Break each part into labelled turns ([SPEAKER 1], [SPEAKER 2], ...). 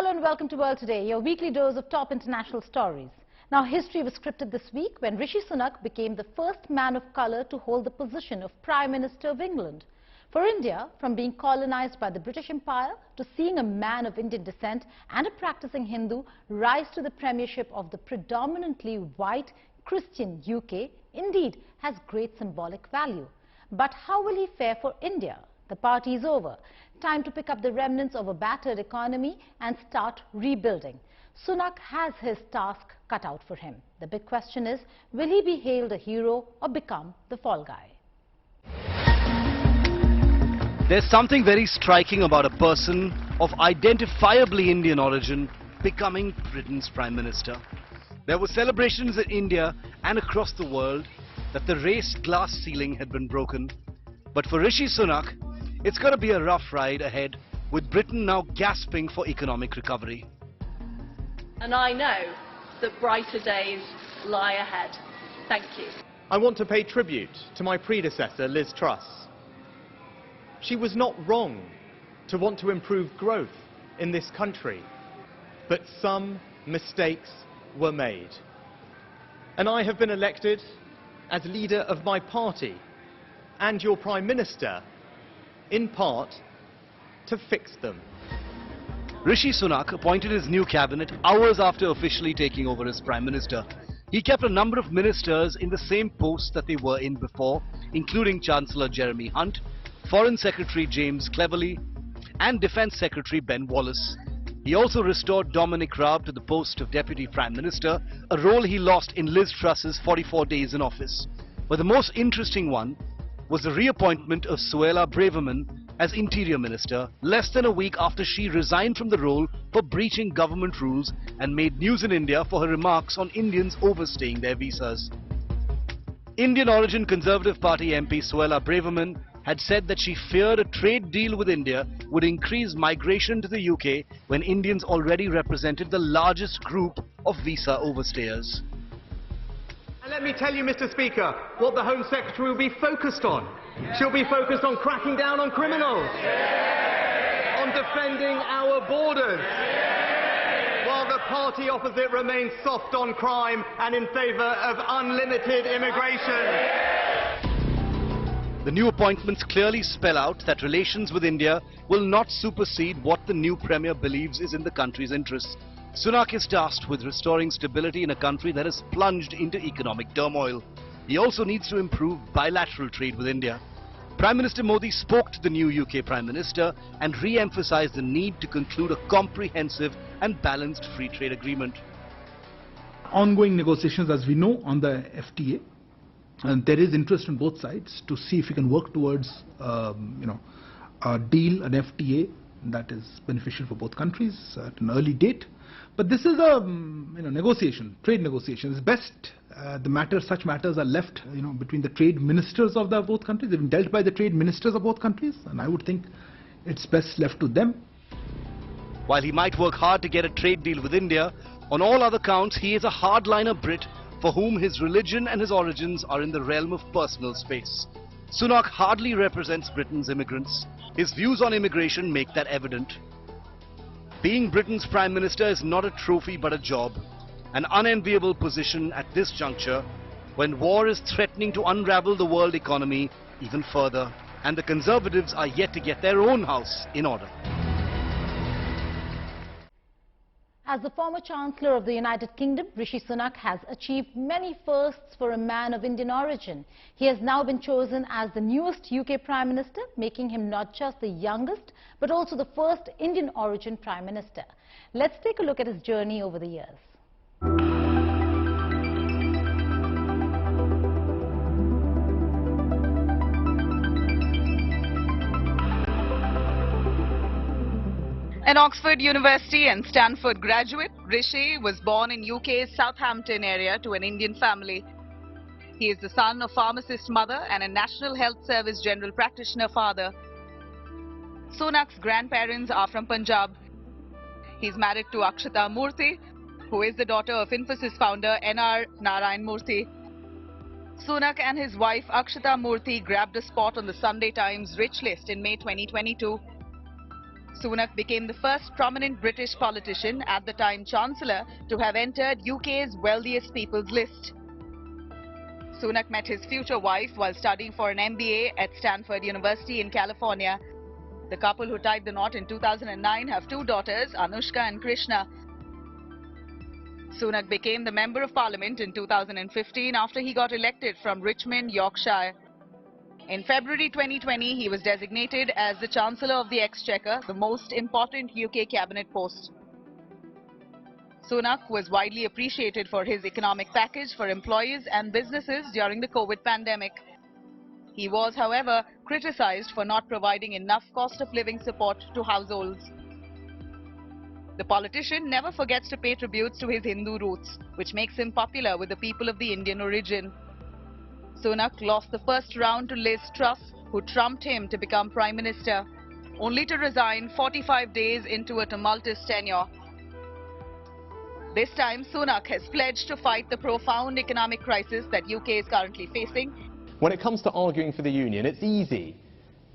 [SPEAKER 1] Hello and welcome to World Today, your weekly dose of top international stories. Now, history was scripted this week when Rishi Sunak became the first man of colour to hold the position of Prime Minister of England. For India, from being colonised by the British Empire to seeing a man of Indian descent and a practicing Hindu rise to the premiership of the predominantly white Christian UK, indeed has great symbolic value. But how will he fare for India? The party is over. Time to pick up the remnants of a battered economy and start rebuilding. Sunak has his task cut out for him. The big question is, will he be hailed a hero or become the fall guy?
[SPEAKER 2] There's something very striking about a person of identifiably Indian origin becoming Britain's Prime Minister. There were celebrations in India and across the world that the raised glass ceiling had been broken. But for Rishi Sunak, it's going to be a rough ride ahead, with Britain now gasping for economic recovery.
[SPEAKER 3] And I know that brighter days lie ahead. Thank you.
[SPEAKER 4] I want to pay tribute to my predecessor, Liz Truss. She was not wrong to want to improve growth in this country, but some mistakes were made. And I have been elected as leader of my party and your Prime Minister, in part, to fix them.
[SPEAKER 2] Rishi Sunak appointed his new cabinet hours after officially taking over as Prime Minister. He kept a number of ministers in the same posts that they were in before, including Chancellor Jeremy Hunt, Foreign Secretary James Cleverly, and Defence Secretary Ben Wallace. He also restored Dominic Raab to the post of Deputy Prime Minister, a role he lost in Liz Truss's 44 days in office. But the most interesting one was the reappointment of Suella Braverman as Interior Minister less than a week after she resigned from the role for breaching government rules and made news in India for her remarks on Indians overstaying their visas. Indian origin Conservative Party MP Suella Braverman had said that she feared a trade deal with India would increase migration to the UK when Indians already represented the largest group of visa overstayers.
[SPEAKER 4] And let me tell you, Mr. Speaker, what the Home Secretary will be focused on. She'll be focused on cracking down on criminals, on defending our borders, while the party opposite remains soft on crime and in favour of unlimited immigration.
[SPEAKER 2] The new appointments clearly spell out that relations with India will not supersede what the new Premier believes is in the country's interests. Sunak is tasked with restoring stability in a country that has plunged into economic turmoil. He also needs to improve bilateral trade with India. Prime Minister Modi spoke to the new UK Prime Minister and re-emphasized the need to conclude a comprehensive and balanced free trade agreement.
[SPEAKER 5] Ongoing negotiations, as we know, on the FTA, and there is interest on both sides to see if we can work towards a deal, an FTA that is beneficial for both countries at an early date. But this is a negotiation, trade negotiations. Best such matters are left between the trade ministers of the both countries. They've been dealt by the trade ministers of both countries, and I would think it's best left to them.
[SPEAKER 2] While he might work hard to get a trade deal with India, on all other counts he is a hardliner Brit for whom his religion and his origins are in the realm of personal space. Sunak hardly represents Britain's immigrants. His views on immigration make that evident. Being Britain's Prime Minister is not a trophy but a job, an unenviable position at this juncture when war is threatening to unravel the world economy even further, and the Conservatives are yet to get their own house in order.
[SPEAKER 1] As the former Chancellor of the United Kingdom, Rishi Sunak has achieved many firsts for a man of Indian origin. He has now been chosen as the newest UK Prime Minister, making him not just the youngest, but also the first Indian origin Prime Minister. Let's take a look at his journey over the years.
[SPEAKER 6] An Oxford University and Stanford graduate, Rishi was born in UK's Southampton area to an Indian family. He is the son of pharmacist mother and a National Health Service general practitioner father. Sunak's grandparents are from Punjab. He's married to Akshata Murthy, who is the daughter of Infosys founder N.R. Narayan Murthy. Sunak and his wife Akshata Murthy grabbed a spot on the Sunday Times Rich List in May 2022. Sunak became the first prominent British politician, at the time Chancellor, to have entered UK's wealthiest people's list. Sunak met his future wife while studying for an MBA at Stanford University in California. The couple, who tied the knot in 2009, have two daughters, Anushka and Krishna. Sunak became the Member of Parliament in 2015 after he got elected from Richmond, Yorkshire. In February 2020, he was designated as the Chancellor of the Exchequer, the most important UK cabinet post. Sunak was widely appreciated for his economic package for employees and businesses during the COVID pandemic. He was, however, criticised for not providing enough cost of living support to households. The politician never forgets to pay tributes to his Hindu roots, which makes him popular with the people of the Indian origin. Sunak lost the first round to Liz Truss, who trumped him to become Prime Minister, only to resign 45 days into a tumultuous tenure. This time, Sunak has pledged to fight the profound economic crisis that UK is currently facing.
[SPEAKER 4] When it comes to arguing for the union, it's easy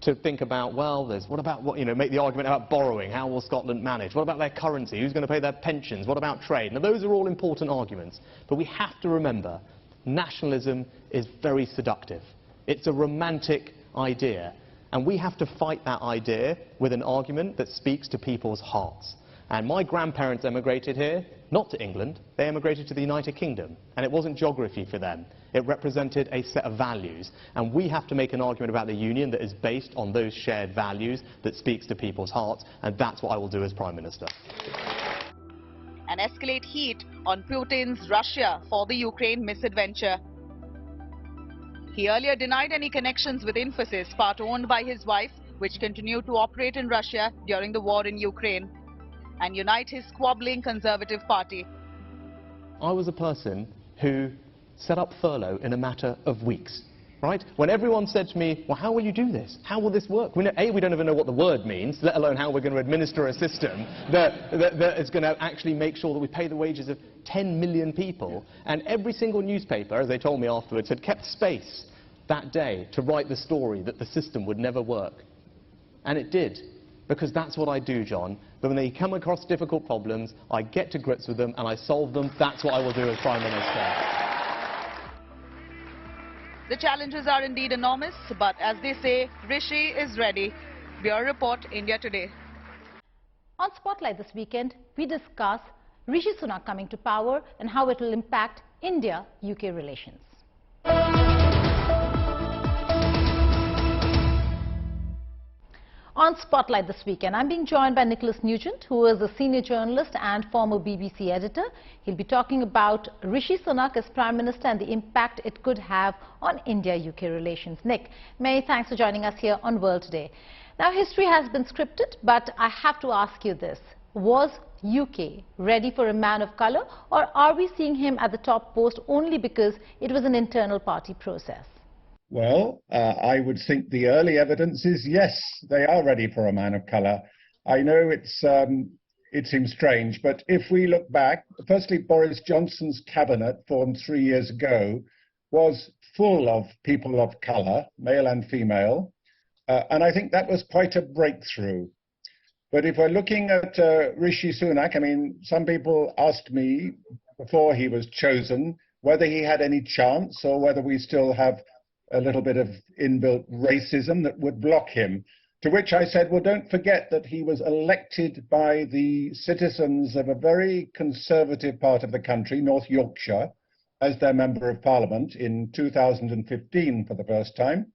[SPEAKER 4] to think about, well, make the argument about borrowing, how will Scotland manage, what about their currency, who's going to pay their pensions, what about trade? Now, those are all important arguments, but we have to remember nationalism is very seductive. It's a romantic idea, and we have to fight that idea with an argument that speaks to people's hearts. And my grandparents emigrated here, not to England, they emigrated to the United Kingdom, and it wasn't geography for them. It represented a set of values, and we have to make an argument about the union that is based on those shared values, that speaks to people's hearts, and that's what I will do as Prime Minister.
[SPEAKER 6] And escalate heat on Putin's Russia for the Ukraine misadventure. He earlier denied any connections with Infosys, part owned by his wife, which continued to operate in Russia during the war in Ukraine, and unite his squabbling Conservative Party.
[SPEAKER 4] I was a person who set up furlough in a matter of weeks, right? When everyone said to me, well, how will you do this? How will this work? We don't even know what the word means, let alone how we're going to administer a system that is going to actually make sure that we pay the wages of 10 million people. And every single newspaper, as they told me afterwards, had kept space that day to write the story that the system would never work. And it did, because that's what I do, John. But when they come across difficult problems, I get to grips with them and I solve them. That's what I will do as Prime Minister.
[SPEAKER 6] The challenges are indeed enormous, but as they say, Rishi is ready. Bureau Report, India Today.
[SPEAKER 1] On Spotlight this weekend, we discuss Rishi Sunak coming to power and how it will impact India-UK relations. On Spotlight this weekend, I'm being joined by Nicholas Nugent, who is a senior journalist and former BBC editor. He'll be talking about Rishi Sunak as Prime Minister and the impact it could have on India-UK relations. Nick, many thanks for joining us here on World Today. Now, history has been scripted, but I have to ask you this. Was UK ready for a man of colour, or are we seeing him at the top post only because it was an internal party process?
[SPEAKER 7] Well, I would think the early evidence is yes, they are ready for a man of colour. I know it seems strange, but if we look back, firstly, Boris Johnson's cabinet, formed 3 years ago, was full of people of colour, male and female, and I think that was quite a breakthrough. But if we're looking at Rishi Sunak, I mean, some people asked me before he was chosen whether he had any chance or whether we still have a little bit of inbuilt racism that would block him. To which I said, well, don't forget that he was elected by the citizens of a very conservative part of the country, North Yorkshire, as their Member of Parliament in 2015 for the first time.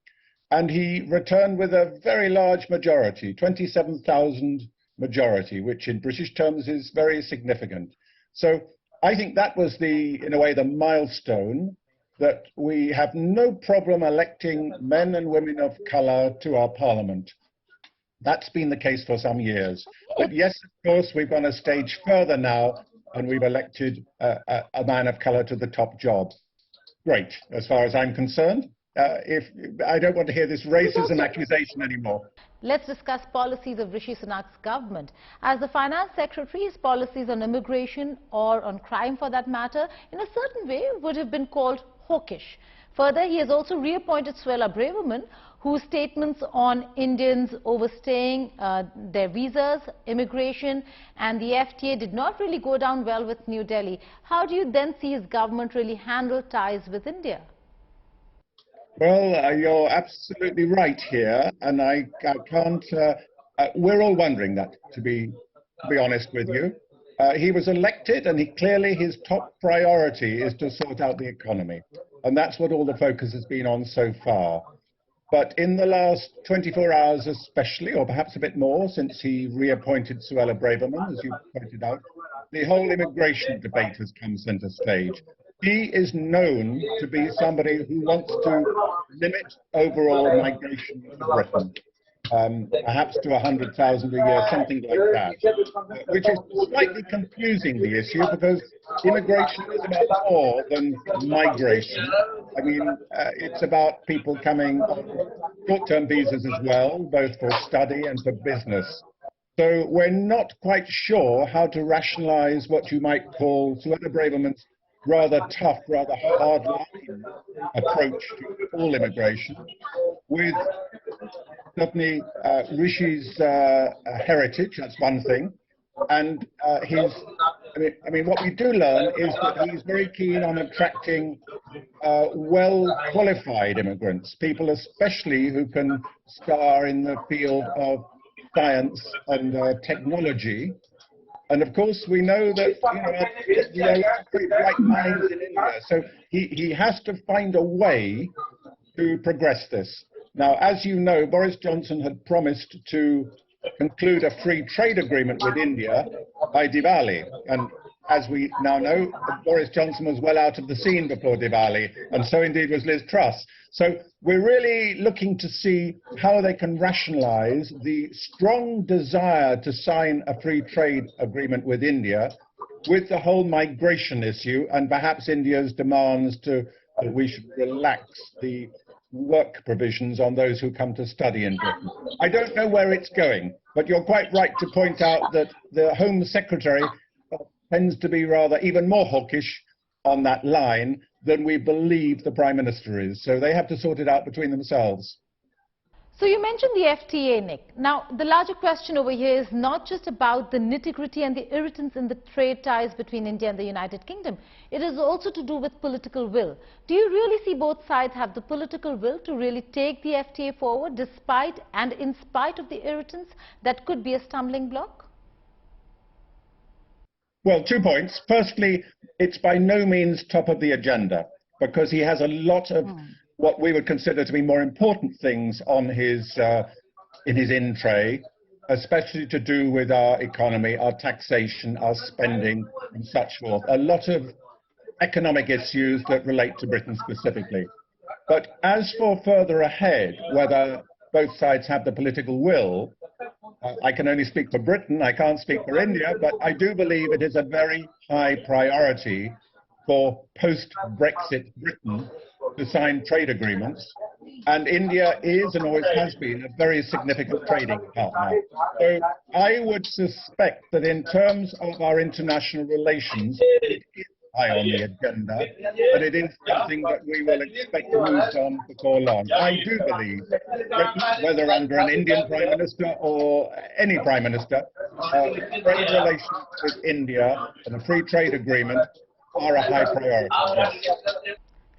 [SPEAKER 7] And he returned with a very large majority, 27,000 majority, which in British terms is very significant. So I think that was in a way, the milestone, that we have no problem electing men and women of colour to our parliament. That's been the case for some years. But yes, of course, we've gone a stage further now, and we've elected a man of colour to the top job. Great, as far as I'm concerned. I don't want to hear this racism accusation anymore.
[SPEAKER 1] Let's discuss policies of Rishi Sunak's government. As the Finance Secretary, his policies on immigration or on crime for that matter, in a certain way would have been called hawkish. Further, he has also reappointed Suella Braverman, whose statements on Indians overstaying their visas, immigration and the FTA did not really go down well with New Delhi. How do you then see his government really handle ties with India?
[SPEAKER 7] Well, you're absolutely right here, and I can't. We're all wondering that, to be honest with you. He was elected, and clearly his top priority is to sort out the economy, and that's what all the focus has been on so far. But in the last 24 hours, especially, or perhaps a bit more, since he reappointed Suella Braverman, as you pointed out, the whole immigration debate has come centre stage. He is known to be somebody who wants to limit overall migration to Britain, perhaps to 100,000 a year, something like that, which is slightly confusing the issue because immigration is about more than migration. I mean, it's about people coming on short-term visas as well, both for study and for business. So we're not quite sure how to rationalise what you might call Suella Braverman's rather tough, rather hard-line approach to all immigration, with certainly Rishi's heritage, that's one thing, and his, I mean, what we do learn is that he's very keen on attracting well-qualified immigrants, people especially who can star in the field of science and technology. And of course, we know that there are pretty bright minds in India. So he has to find a way to progress this. Now, as you know, Boris Johnson had promised to conclude a free trade agreement with India by Diwali. And as we now know, Boris Johnson was well out of the scene before Diwali, and so indeed was Liz Truss. So we're really looking to see how they can rationalise the strong desire to sign a free trade agreement with India with the whole migration issue and perhaps India's demands that we should relax the work provisions on those who come to study in Britain. I don't know where it's going, but you're quite right to point out that the Home Secretary tends to be rather even more hawkish on that line than we believe the Prime Minister is. So they have to sort it out between themselves.
[SPEAKER 1] So you mentioned the FTA, Nick. Now, the larger question over here is not just about the nitty-gritty and the irritants in the trade ties between India and the United Kingdom. It is also to do with political will. Do you really see both sides have the political will to really take the FTA forward despite and in spite of the irritants that could be a stumbling block?
[SPEAKER 7] Well, 2 points. Firstly, it's by no means top of the agenda because he has a lot of what we would consider to be more important things on his in his in-tray, especially to do with our economy, our taxation, our spending and such forth. A lot of economic issues that relate to Britain specifically. But as for further ahead, whether both sides have the political will, I can only speak for Britain, I can't speak for India, but I do believe it is a very high priority for post-Brexit Britain to sign trade agreements. And India is and always has been a very significant trading partner. So I would suspect that in terms of our international relations, it is high on the agenda, but it is something that we will expect to move on before long. I do believe that whether under an Indian Prime Minister or any Prime Minister, trade relations with India and a free trade agreement are a high priority.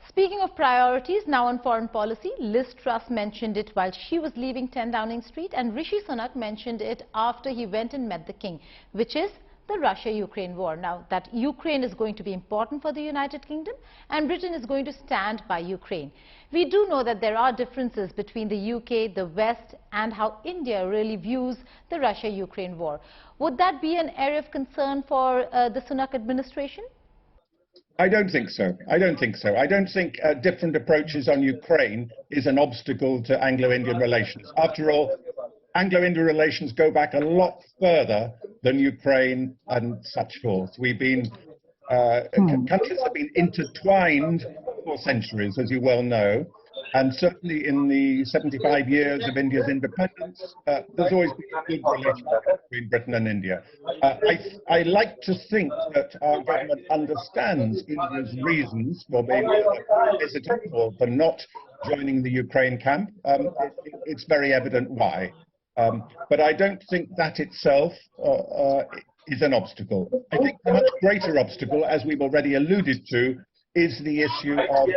[SPEAKER 1] Speaking of priorities, now on foreign policy, Liz Truss mentioned it while she was leaving 10 Downing Street, and Rishi Sunak mentioned it after he went and met the King, which is the Russia-Ukraine war. Now, that Ukraine is going to be important for the United Kingdom and Britain is going to stand by Ukraine. We do know that there are differences between the UK, the West and how India really views the Russia-Ukraine war. Would that be an area of concern for the Sunak administration?
[SPEAKER 7] I don't think so. I don't think so. I don't think different approaches on Ukraine is an obstacle to Anglo-Indian relations. After all, Anglo-Indian relations go back a lot further than Ukraine and such forth. We've been, countries have been intertwined for centuries, as you well know. And certainly in the 75 years of India's independence, there's always been a good relationship between Britain and India. I like to think that our government understands India's reasons for being hesitant or for not joining the Ukraine camp, it's very evident why. But I don't think that itself is an obstacle. I think the much greater obstacle, as we've already alluded to, is the issue of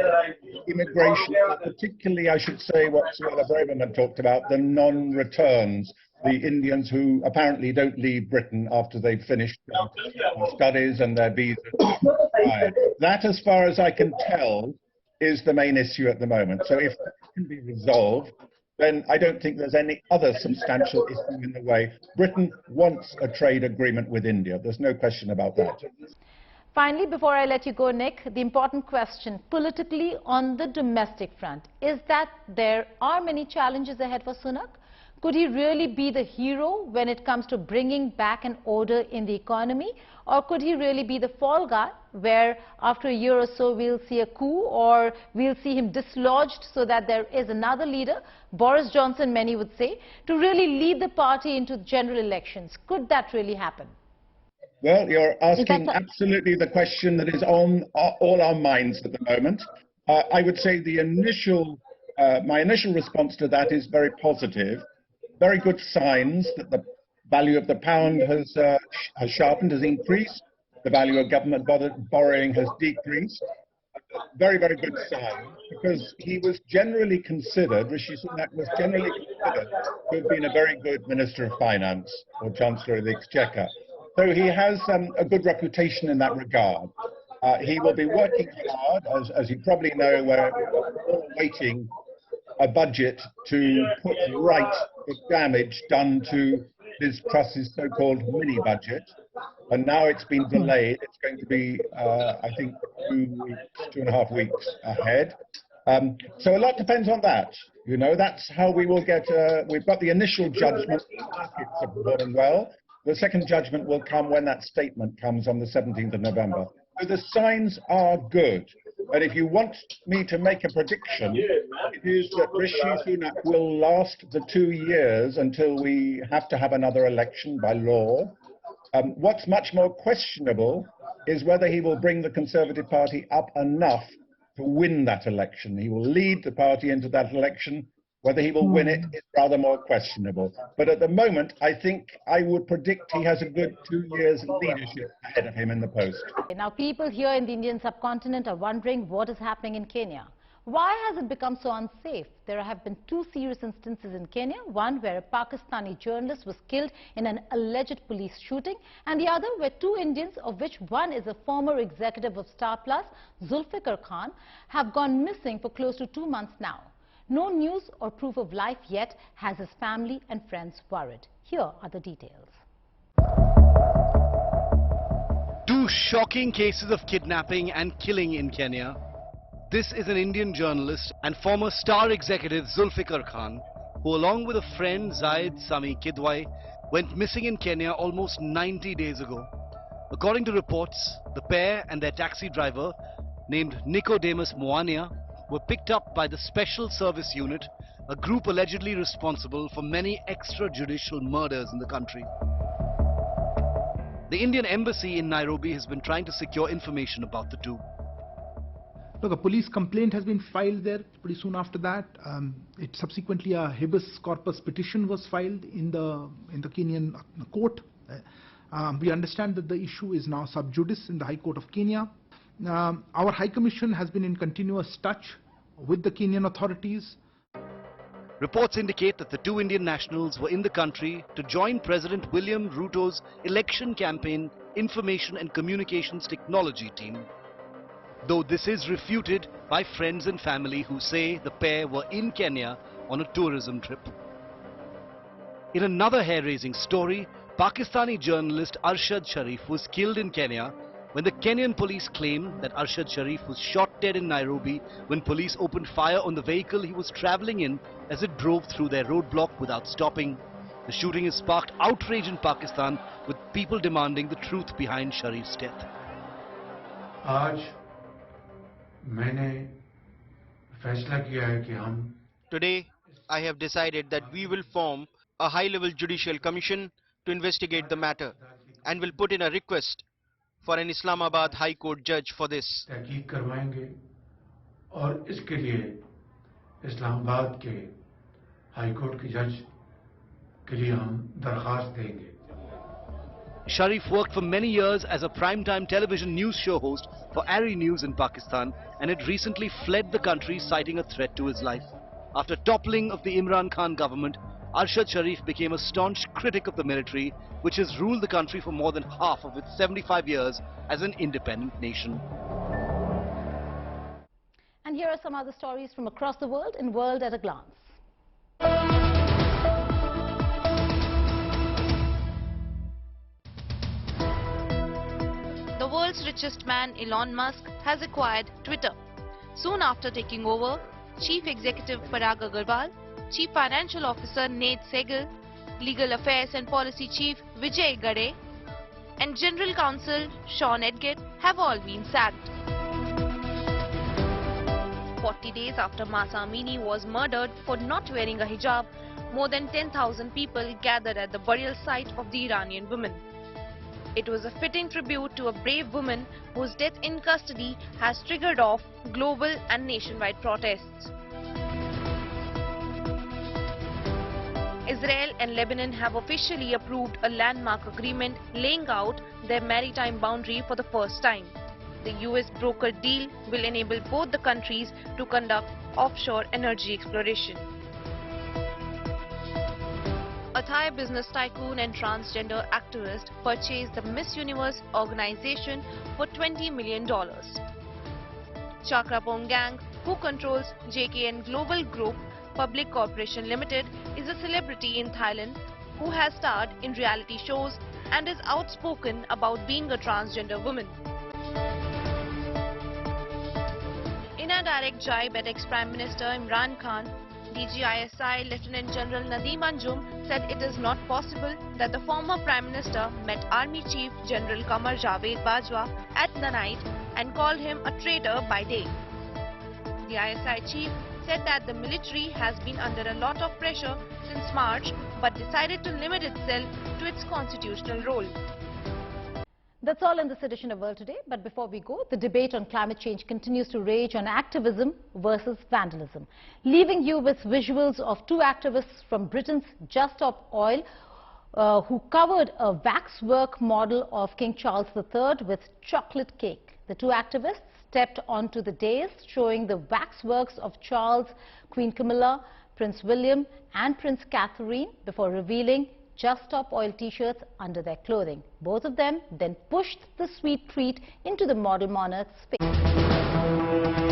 [SPEAKER 7] immigration, particularly, I should say, what Suella Braverman talked about, the non-returns, the Indians who apparently don't leave Britain after they've finished their studies and their visas. That, as far as I can tell, is the main issue at the moment. So if that can be resolved, then I don't think there's any other substantial issue in the way. Britain wants a trade agreement with India. There's no question about that.
[SPEAKER 1] Finally, before I let you go, Nick, the important question politically on the domestic front is that there are many challenges ahead for Sunak. Could he really be the hero when it comes to bringing back an order in the economy? Or could he really be the fall guy where after a year or so we'll see a coup or we'll see him dislodged so that there is another leader, Boris Johnson many would say, to really lead the party into general elections? Could that really happen?
[SPEAKER 7] Well, you're asking absolutely the question that is on all our minds at the moment. I would say the my initial response to that is very positive. Very good signs that the value of the pound has sharpened, has increased. The value of government borrowing has decreased. Very, very good sign, because he was generally considered, Rishi Sunak was generally considered to have been a very good Minister of Finance or Chancellor of the Exchequer. So he has a good reputation in that regard. He will be working hard, as you probably know, we're all awaiting a budget to put right the damage done to Liz Truss's so-called mini-budget. And now it's been delayed. It's going to be, I think, 2.5 weeks ahead. So a lot depends on that. You know, that's how we will get, we've got the initial judgment, it's performing well. The second judgment will come when that statement comes on the 17th of November. So the signs are good. And if you want me to make a prediction, it is that Rishi Sunak will last the 2 years until we have to have another election by law. What's much more questionable is whether he will bring the Conservative Party up enough to win that election. He will lead the party into that election. Whether he will win it is rather more questionable. But at the moment, I think I would predict he has a good 2 years leadership ahead of him in the post.
[SPEAKER 1] Now, people here in the Indian subcontinent are wondering what is happening in Kenya. Why has it become so unsafe? There have been 2 serious instances in Kenya, one where a Pakistani journalist was killed in an alleged police shooting, and the other where 2 Indians, of which one is a former executive of Star Plus, Zulfikar Khan, have gone missing for close to 2 months now. No news or proof of life yet has his family and friends worried. Here are the details.
[SPEAKER 2] 2 shocking cases of kidnapping and killing in Kenya. This is an Indian journalist and former Star executive Zulfikar Khan, who along with a friend Zaid Sami Kidwai went missing in Kenya almost 90 days ago. According to reports, the pair and their taxi driver, named Nicodemus Moania, were picked up by the Special Service Unit, a group allegedly responsible for many extrajudicial murders in the country. The Indian embassy in Nairobi has been trying to secure information about the 2.
[SPEAKER 5] Look, a police complaint has been filed there pretty soon after that. Subsequently a habeas corpus petition was filed in the Kenyan court. We understand that the issue is now sub judice in the High Court of Kenya. Our High Commission has been in continuous touch with the Kenyan authorities.
[SPEAKER 2] Reports indicate that the 2 Indian nationals were in the country to join President William Ruto's election campaign information and communications technology team. Though this is refuted by friends and family who say the pair were in Kenya on a tourism trip. In another hair-raising story, Pakistani journalist Arshad Sharif was killed in Kenya when the Kenyan police claim that Arshad Sharif was shot dead in Nairobi when police opened fire on the vehicle he was travelling in as it drove through their roadblock without stopping. The shooting has sparked outrage in Pakistan, with people demanding the truth behind Sharif's death.
[SPEAKER 8] Today, I have decided that we will form a high-level judicial commission to investigate the matter and will put in a request for an Islamabad High Court judge for this.
[SPEAKER 9] Islamabad के high court के जज के लिए हम दरख्वास्त देंगे।
[SPEAKER 2] Sharif worked for many years as a primetime television news show host for Ari News in Pakistan and had recently fled the country citing a threat to his life. After toppling of the Imran Khan government, Arshad Sharif became a staunch critic of the military, which has ruled the country for more than half of its 75 years as an independent nation.
[SPEAKER 1] And here are some other stories from across the world in World at a Glance.
[SPEAKER 10] The world's richest man, Elon Musk, has acquired Twitter. Soon after taking over, Chief Executive Parag Agrawal, Chief Financial Officer Nate Sehgal, Legal Affairs and Policy Chief Vijay Gade, and General Counsel Sean Edgett have all been sacked. 40 days after Mahsa Amini was murdered for not wearing a hijab, more than 10,000 people gathered at the burial site of the Iranian woman. It was a fitting tribute to a brave woman whose death in custody has triggered off global and nationwide protests. Israel and Lebanon have officially approved a landmark agreement laying out their maritime boundary for the first time. The US brokered deal will enable both the countries to conduct offshore energy exploration. A Thai business tycoon and transgender activist purchased the Miss Universe organization for $20 million. Chakrapong Gang, who controls JKN Global Group Public Corporation Limited, is a celebrity in Thailand who has starred in reality shows and is outspoken about being a transgender woman. In a direct jibe at ex-Prime Minister Imran Khan, DGISI Lieutenant General Nadeem Anjum said it is not possible that the former Prime Minister met Army Chief General Qamar Javed Bajwa at the night and called him a traitor by day. The ISI chief said that the military has been under a lot of pressure since March but decided to limit itself to its constitutional role.
[SPEAKER 1] That's all in this edition of World Today. But before we go, the debate on climate change continues to rage on activism versus vandalism. Leaving you with visuals of two activists from Britain's Just Stop Oil who covered a waxwork model of King Charles III with chocolate cake. The two activists stepped onto the dais showing the waxworks of Charles, Queen Camilla, Prince William and Prince Catherine before revealing Just Stop Oil t-shirts under their clothing. Both of them then pushed the sweet treat into the model monarch's face.